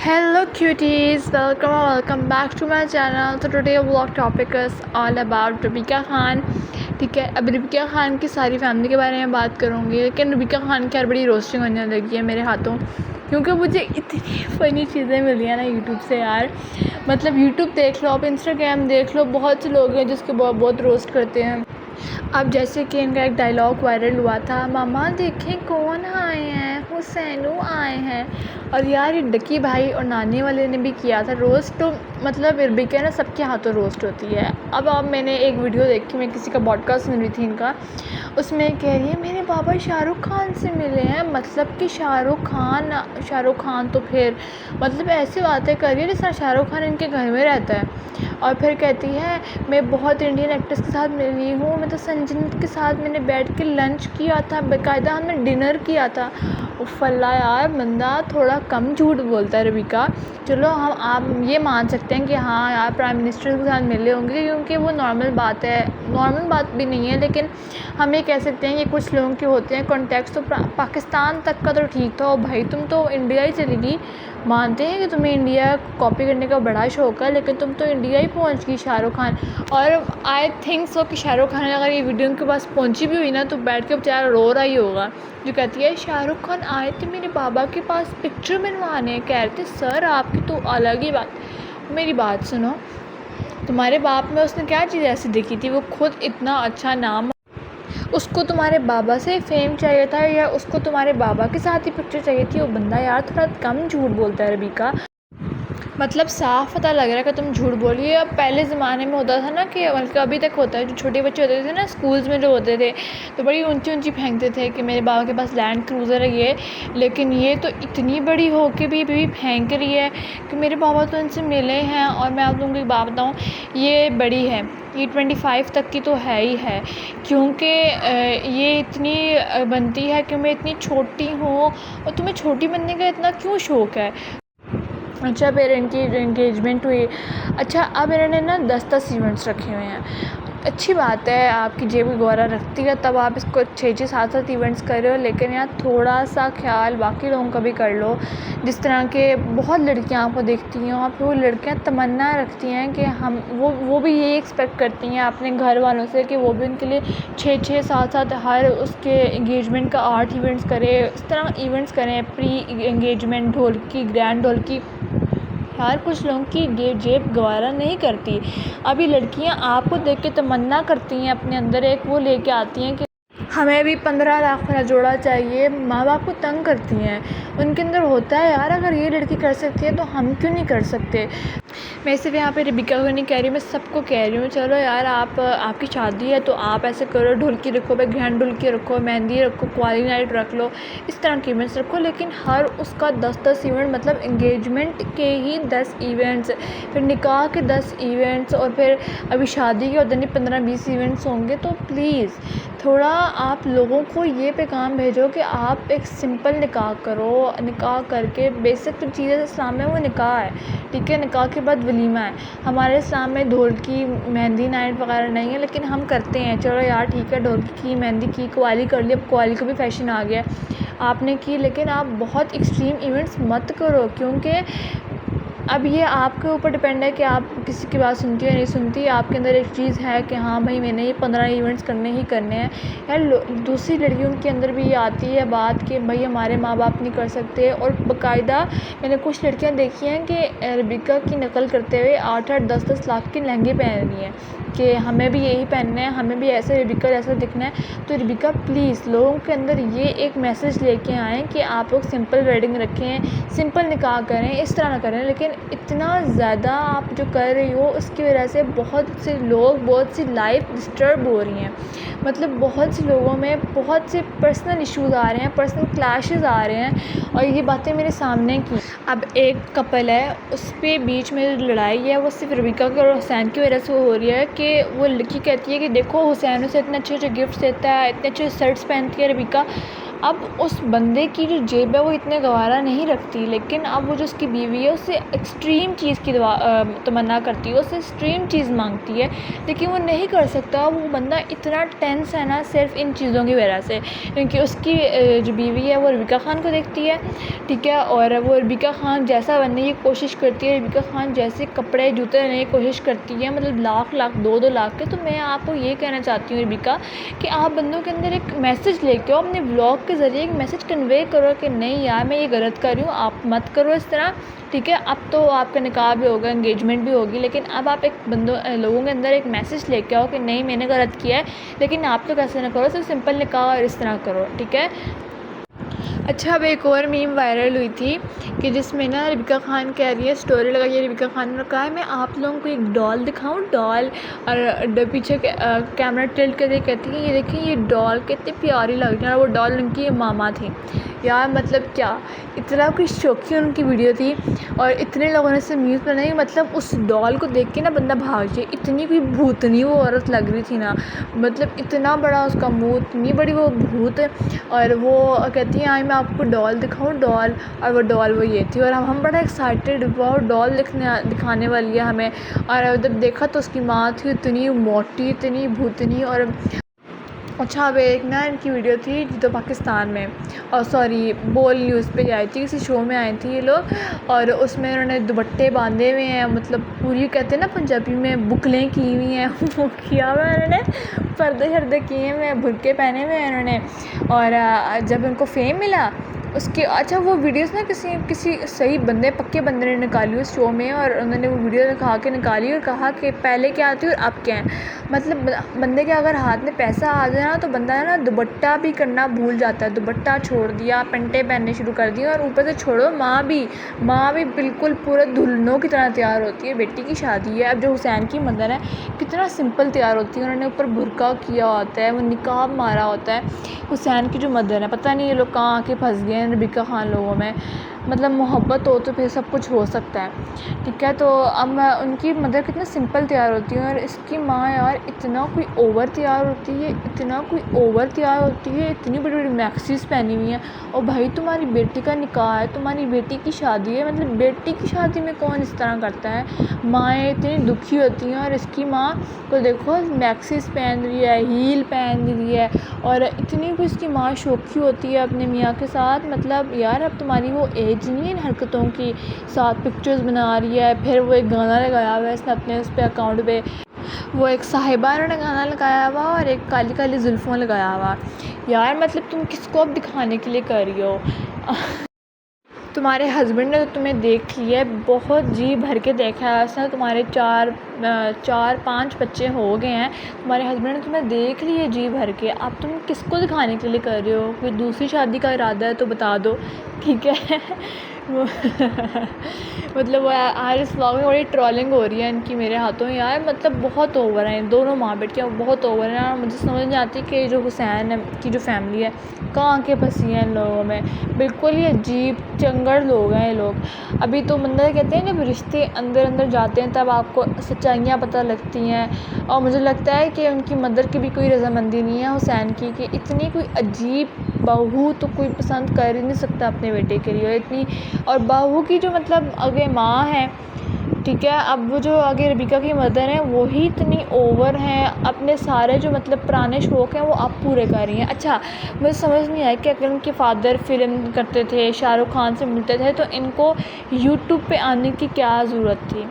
Hello cuties, welcome back to my channel. So today vlog topic is all about रबीका Khan. ठीक है, अब रबीका खान की सारी फैमिली के बारे में बात करूँगी, लेकिन रबीका खान की यार बड़ी रोस्टिंग होने लगी है मेरे हाथों, क्योंकि मुझे इतनी फ़नी चीज़ें मिली हैं ना यूट्यूब से यार. मतलब यूट्यूब देख लो, आप इंस्टाग्राम देख लो, बहुत से लोग हैं जिसके बहुत रोस्ट करते हैं. अब जैसे कि इनका एक डायलॉग वायरल हुआ था, मामा देखें कौन आए हैं, हुसैनू आए हैं. और यार ये डकी भाई और नानी वाले ने भी किया था रोस्ट. तो मतलब रबीका ना सबके हाथों रोस्ट होती है. अब मैंने एक वीडियो देखी, मैं किसी का पॉडकास्ट सुन रही थी इनका, उसमें कह रही है मेरे पापा शाहरुख खान से मिले हैं. मतलब कि शाहरुख खान तो फिर मतलब ऐसी बातें कर रही है जैसे शाहरुख खान इनके घर में रहता है. और फिर कहती है मैं बहुत इंडियन एक्ट्रेस के साथ मिली हूँ, मैं तो संजना के साथ मैंने बैठ के लंच किया था, बाकायदा हमने डिनर किया था. उफ़ल्ला यार, बंदा थोड़ा कम झूठ बोलता है रबीका. चलो आप ये मान सकते हैं कि हाँ यार प्राइम मिनिस्टर के साथ मिले होंगे, क्योंकि वो नॉर्मल बात है. नॉर्मल बात भी नहीं है, लेकिन हम ये कह सकते हैं कि कुछ लोगों के होते हैं कॉन्टेक्स्ट. तो पाकिस्तान तक का तो ठीक था. और भाई तुम तो इंडिया ही चली गई. मानते हैं कि तुम्हें इंडिया कॉपी करने का बड़ा शौक़ है, लेकिन तुम तो इंडिया ही पहुंच गई शाहरुख खान. और आई थिंक सो कि शाहरुख खान अगर ये वीडियो उनके पास पहुंची भी हुई ना, तो बैठ के बेचारा रो रहा ही होगा. जो कहती है शाहरुख खान आए थे मेरे बाबा के पास पिक्चर बनवाने, कह रहे थे सर आपकी तो अलग ही बात. मेरी बात सुनो, तुम्हारे बाप में उसने क्या चीज़ ऐसी देखी थी? वो खुद इतना अच्छा नाम, उसको तुम्हारे बाबा से फेम चाहिए था या उसको तुम्हारे बाबा के साथ ही पिक्चर चाहिए थी? वो बंदा यार थोड़ा कम झूठ बोलता है रबीका. मतलब साफ़ पता लग रहा है कि तुम झूठ बोलिए. अब पहले ज़माने में होता था ना, कि बल्कि अभी तक होता है, जो छोटे बच्चे होते थे ना स्कूल्स में जो होते थे, तो बड़ी ऊंची फेंकते थे कि मेरे बाबा के पास लैंड क्रूज़र है ये. लेकिन ये तो इतनी बड़ी हो के भी फेंक रही है कि मेरे बाबा तो इनसे मिले हैं. और मैं आप लोगों को एक बात बताऊँ, ये बड़ी है, ये 25 तक की तो है ही है, क्योंकि ये इतनी बनती है कि मैं इतनी छोटी हूँ. और तुम्हें छोटी बनने का इतना क्यों शौक़ है? अच्छा, फिर इनकी एंगेजमेंट हुई. अच्छा, अब इन्होंने ना 10-10 इवेंट्स रखे हुए हैं. अच्छी बात है, आपकी जेब गौरा रखती है तब आप इसको 6-6 7-7 इवेंट्स कर रहे हो. लेकिन यार थोड़ा सा ख्याल बाकी लोगों का भी कर लो. जिस तरह के बहुत लड़कियां आपको देखती हैं, और फिर वो लड़कियां तमन्ना रखती हैं कि हम वो भी यही एक्सपेक्ट करती हैं अपने घर वालों से कि वो भी उनके लिए 6-6 7-7 हर उसके एंगेजमेंट का 8 इवेंट्स करें. इस तरह इवेंट्स करें, प्री एंगेजमेंट ढोलकी, ग्रैंड ढोलकी. यार कुछ लोगों की जेब गवारा नहीं करती. अभी लड़कियां आपको देख के तमन्ना करती हैं, अपने अंदर एक वो लेके आती हैं कि हमें भी 15 लाख वाला जोड़ा चाहिए. माँ बाप को तंग करती हैं. उनके अंदर होता है यार, अगर ये लड़की कर सकती है तो हम क्यों नहीं कर सकते. मैं सिर्फ यहाँ पे रबीका को नहीं कह रही, मैं सबको कह रही हूँ. चलो यार, आपकी शादी है तो आप ऐसे करो, ढोलकी रखो भाई, ग्रैंड ढोलकी रखो, मेहंदी रखो, क्वाली नाइट रख लो, इस तरह के इवेंट्स रखो. लेकिन हर उसका 10-10 इवेंट, मतलब इंगेजमेंट के ही 10 इवेंट्स, फिर निकाह के 10 इवेंट्स, और फिर अभी शादी के उधर 15-20 इवेंट्स होंगे. तो प्लीज़ थोड़ा आप लोगों को ये पैगाम भेजो कि आप एक सिंपल निकाह करो. निकाह करके बेसिक जो चीज़ें इस्लाम में वो निकाह है, ठीक है. निकाह के बाद वलीमा है. हमारे इस्लाम में ढोलकी, मेहंदी नाइट वगैरह नहीं है, लेकिन हम करते हैं. चलो यार ठीक है, ढोलकी की, मेहंदी की, कवाली कर ली. अब कवाली का भी फैशन आ गया आपने की, लेकिन आप बहुत एक्सट्रीम इवेंट्स मत करो, क्योंकि अब ये आपके ऊपर डिपेंड है कि आप किसी की बात सुनती है या नहीं सुनती. आपके अंदर एक चीज़ है कि हाँ भाई मैंने ये 15 इवेंट्स करने ही करने हैं. यार दूसरी लड़कियों के अंदर भी ये आती है बात कि भाई हमारे माँ बाप नहीं कर सकते. और बाकायदा मैंने कुछ लड़कियां देखी हैं कि रबीका की नकल करते हुए 8-8 10-10 लाख के लहंगे पहन रही हैं कि हमें भी यही पहनना है, हमें भी ऐसे रबीका जैसा दिखना है. तो रबीका प्लीज़ लोगों के अंदर ये एक मैसेज लेके आएँ कि आप लोग सिंपल वेडिंग रखें, सिंपल निकाह करें, इस तरह ना करें. लेकिन इतना ज़्यादा आप जो कर रही हो, उसकी वजह से बहुत से लोग, बहुत सी लाइफ डिस्टर्ब हो रही हैं. मतलब बहुत से लोगों में बहुत से पर्सनल इश्यूज़ आ रहे हैं, पर्सनल क्लैशेस आ रहे हैं. और ये बातें मेरे सामने की. अब एक कपल है, उस पर बीच में जो लड़ाई है वो सिर्फ रबीका के और हुसैन की वजह से हो रही है. कि वो लड़की कहती है कि देखो हुसैन उसे इतने अच्छे अच्छे गिफ्ट्स देता है, इतने अच्छे शर्ट्स पहनती है रबीका, अब उस बंदे की जो जेब है वो इतने गवारा नहीं रखती, लेकिन अब वो जो उसकी बीवी है उससे एक्सट्रीम चीज़ की तमन्ना करती है, उससे एक्सट्रीम चीज़ मांगती है, लेकिन वो नहीं कर सकता। वो बंदा इतना टेंस है ना सिर्फ इन चीज़ों की वजह से, क्योंकि उसकी जो बीवी है वो रबीका ख़ान को देखती है, ठीक है, और वो रबीका ख़ान जैसा बनने की कोशिश करती है, रबीका ख़ान जैसे कपड़े जूते लेने की कोशिश करती है, मतलब लाख लाख 2-2 लाख के। तो मैं आपको ये कहना चाहती हूँ रबीका, कि आप बंदों के अंदर एक मैसेज लेके आओ, अपने ब्लॉग के ज़रिए एक मैसेज कन्वे करो कि नहीं यार मैं ये गलत कर रही हूँ, आप मत करो इस तरह, ठीक है। अब तो आपका निकाह भी होगा, एंगेजमेंट भी होगी, लेकिन अब आप एक लोगों के अंदर एक मैसेज लेके आओ कि नहीं मैंने गलत किया है, लेकिन आप तो कैसे ना करो, सिर्फ सिंपल निकाह और इस तरह करो, ठीक है। अच्छा, अब एक और मीम वायरल हुई थी कि जिसमें ना रबीका ख़ान कह रही है, स्टोरी लगाई है रबीका ख़ान ने, कहा है मैं आप लोगों को एक डॉल दिखाऊं, डॉल, और पीछे कैमरा टिल्ट करके कहती है ये देखिए ये डॉल कितनी प्यारी लग रही है, और वो डॉल उनकी मामा थी यार। मतलब क्या इतना कोई शौकी उनकी वीडियो थी, और इतने लोगों ने इसे मीम्स बनाई, मतलब उस डॉल को देख के ना बंदा भाग जाए, इतनी कोई भूतनी वो औरत लग रही थी ना, मतलब इतना बड़ा उसका मुँह, इतनी बड़ी वो भूत। और वो कहती है आई मैं आपको डॉल दिखाऊं, डॉल, और वो डॉल वो ये थी, और हम बड़ा एक्साइटेड हुआ, और डॉल दिखाने वाली है हमें, और जब देखा तो उसकी माँ थी इतनी मोटी, इतनी भूतनी। और अच्छा, अब एक ना इनकी वीडियो थी तो पाकिस्तान में, और सॉरी बोल न्यूज़ पे आई थी, किसी शो में आई थी ये लोग, और उसमें उन्होंने दुपट्टे बांधे हुए हैं, मतलब पूरी कहते हैं ना पंजाबी में बुकलें की हुई हैं वो किया हुआ है उन्होंने, पर्दे शर्दे किए हुए हैं, बुरके पहने हुए हैं उन्होंने। और जब उनको फेम मिला उसके, अच्छा वो वीडियोस ना किसी सही बंदे, पक्के बंदे ने निकाली उस शो में, और उन्होंने वो वीडियो दिखा के निकाली और कहा कि पहले क्या थी और अब क्या है। मतलब बंदे के अगर हाथ में पैसा आ जाए ना तो बंदा है ना दुपट्टा भी करना भूल जाता है, दुपट्टा छोड़ दिया, पेंटे पहनने शुरू कर दिया, और ऊपर से छोड़ो माँ भी बिल्कुल पूरे दुल्हनों की तरह तैयार होती है। बेटी की शादी है, अब जो हुसैन की मदर है कितना सिंपल तैयार होती है, उन्होंने ऊपर बुर्का किया होता है, वो निकाब मारा होता है। हुसैन की जो मदर है, पता नहीं ये लोग कहाँ आके फंस गए हैं रबीका ख़ान लोगों में, मतलब मोहब्बत हो तो फिर सब कुछ हो सकता है, ठीक है। तो अब उनकी मदर कितना सिंपल तैयार होती है, और इसकी माँ यार इतना कोई ओवर तैयार होती है, इतना कोई ओवर तैयार होती है, इतनी बड़ी बड़ी मैक्सीज पहनी हुई हैं, और भाई तुम्हारी बेटी का निकाह है, तुम्हारी बेटी की शादी है, मतलब बेटी की शादी में कौन इस तरह करता है। माएँ इतनी दुखी होती हैं, और इसकी माँ को देखो मैक्सीज पहन रही है, हील पहन रही है, और इतनी कोई इसकी माँ शौकी होती है अपने मियाँ के साथ, मतलब यार अब तुम्हारी वो एज नहीं है इन हरकतों की, साथ पिक्चर्स बना रही है। फिर वो एक गाना लगाया हुआ है इसने अपने उस पे अकाउंट पे, वो एक साहिबा ने गाना लगाया हुआ और एक काली काली जुल्फ़ों लगाया हुआ। यार मतलब तुम किसको अब दिखाने के लिए कर रही हो तुम्हारे हस्बैंड ने तो तुम्हें देख लिया है, बहुत जी भर के देखा है उसने, तुम्हारे 4-5 बच्चे हो गए हैं, तुम्हारे हस्बैंड ने तुम्हें देख लिया है जी भर के। अब तुम किसको दिखाने के लिए कर रहे हो, कोई दूसरी शादी का इरादा है तो बता दो, ठीक है वो मतलब वो आज इस व्लॉग में बड़ी ट्रोलिंग हो रही है इनकी मेरे हाथों यार, मतलब बहुत ओवर हैं दोनों माँ बेटियाँ, बहुत ओवर हैं। और मुझे समझ नहीं आती कि जो हुसैन की जो फैमिली है कहाँ के फंसी है इन लोगों में, बिल्कुल ही अजीब चंगड़ लोग हैं ये लोग। अभी तो बंदा कहते हैं जब रिश्ते अंदर अंदर जाते हैं तब आपको सच्चाइयाँ पता लगती हैं, और मुझे लगता है कि उनकी मदर की भी कोई रज़ामंदी नहीं है हुसैन की, कि इतनी कोई अजीब बहू तो कोई पसंद कर ही नहीं सकता अपने बेटे के लिए, और इतनी, और बहू की जो मतलब आगे माँ है, ठीक है, अब वो जो आगे रबीका की मदर हैं वही इतनी ओवर हैं, अपने सारे जो मतलब पुराने शौक़ हैं वो अब पूरे कर रही हैं। अच्छा मुझे समझ नहीं आया कि अगर उनके फ़ादर फ़िल्म करते थे, शाहरुख खान से मिलते थे, तो इनको यूट्यूब पे आने की क्या ज़रूरत थी।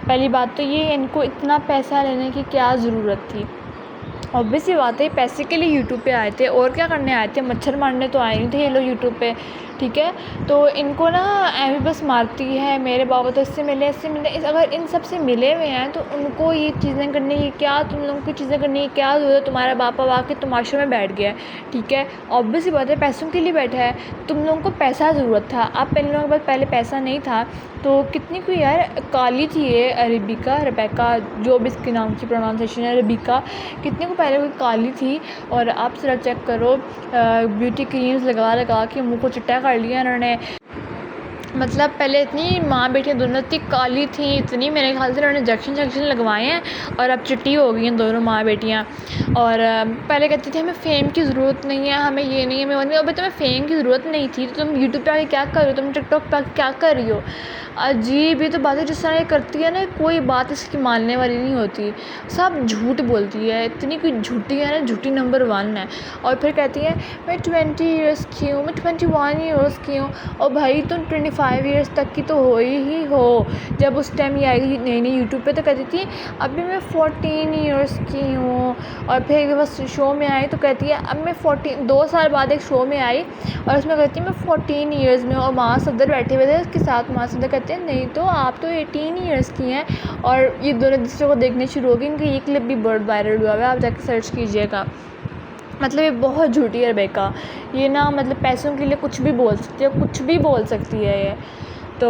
पहली बात तो ये, इनको इतना पैसा लेने की क्या ज़रूरत थी। ऑब्वियस सी बात है पैसे के लिए यूट्यूब पे आए थे, और क्या करने आए थे, मच्छर मारने तो आए नहीं थे ये लोग यूट्यूब पे, ठीक है। तो इनको ना एमी बस मारती है, मेरे बाबा तो इससे मिले अगर इन सब से मिले हुए हैं तो उनको ये चीज़ें करने की क्या, तुम लोगों की चीज़ें करने की क्या ज़रूरत है। तुम्हारा बापा वाकई तमाशे में बैठ गया है, ठीक है, ऑब्वियस सी बात है पैसों के लिए बैठा है, तुम लोगों को पैसा ज़रूरत था, अब पहले लोगों के पास पहले पैसा नहीं था। तो कितनी कोई यार काली थी ये रेबेका जो भी इसके नाम की प्रोनाउंसिएशन है, रेबेका, कितनी को पहले कोई काली थी, और आप ज़रा चेक करो ब्यूटी क्रीम्स लगा के मुँह को चिट्टा कर लिया इन्होंने, मतलब पहले इतनी माँ बेटियाँ दोनों इतनी काली थी, इतनी मेरे ख्याल से उन्होंने इंजेक्शन लगवाए हैं और अब चिट्टी हो गई हैं दोनों माँ बेटियाँ। और पहले कहती थी हमें फ़ेम की ज़रूरत नहीं है, हमें ये नहीं है, हमें वो नहीं। अबे तुम्हें फ़ेम की ज़रूरत नहीं थी तो तुम यूट्यूब पे आके क्या कर रही हो, तुम टिकटॉक पे आके क्या कर रही हो? अजीब ही तो बातें जिस तरह ये करती है ना, कोई बात इसकी मानने वाली नहीं होती, सब झूठ बोलती है, इतनी कोई झूठी है ना, झूठी नंबर 1 है। और फिर कहती है मैं 20 ईयर्स की हूँ, मैं 21 ईयर्स की हूँ। और भाई तुम 25 ईयर्स तक की तो हो ही हो। जब उस टाइम ये आई नई नई यूट्यूब पे तो कहती थी अभी मैं 14 ईयर्स की हूँ। और फिर एक बस शो में आई तो कहती है अब मैं 14, 2 साल बाद एक शो में आई और उसमें कहती है मैं 14 ईयर्स में हूँ। और माँ सफदर बैठे हुए थे उसके साथ, माँ सफदर कहते हैं नहीं तो आप तो 18 ईयर्स की हैं। और ये दोनों दूसरे को देखने शुरू हो गई, इनकी ये क्लिप भी बहुत वायरल हुआ है, आप जाके सर्च कीजिएगा। मतलब ये बहुत झूठी है रेबेका, ये ना मतलब पैसों के लिए कुछ भी बोल सकती है, कुछ भी बोल सकती है ये। तो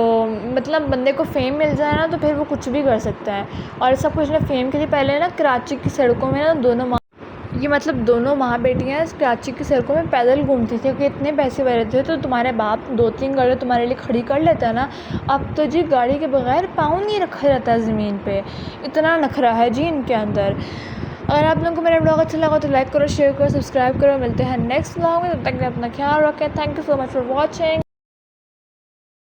मतलब बंदे को फ़ेम मिल जाए ना तो फिर वो कुछ भी कर सकता है। और सब कुछ ना फ़ेम के लिए पहले ना कराची की सड़कों में ना दोनों माँ बेटियाँ कराची की सड़कों में पैदल घूमती थी क्योंकि इतने पैसे वाले थे। तो तुम्हारे बाप 2-3 गाड़ियाँ तुम्हारे लिए खड़ी कर लेता है ना, अब तो जी गाड़ी के बगैर पाँव नहीं रखा जाता है ज़मीन पे, इतना नखरा है जी इनके अंदर। अगर आप लोगों को मेरा ब्लॉग अच्छा लगा तो लाइक करो, शेयर करो, सब्सक्राइब करो। मिलते हैं नेक्स्ट ब्लॉग में, तब तक अपना ख्याल रखें। Thank you so much for watching.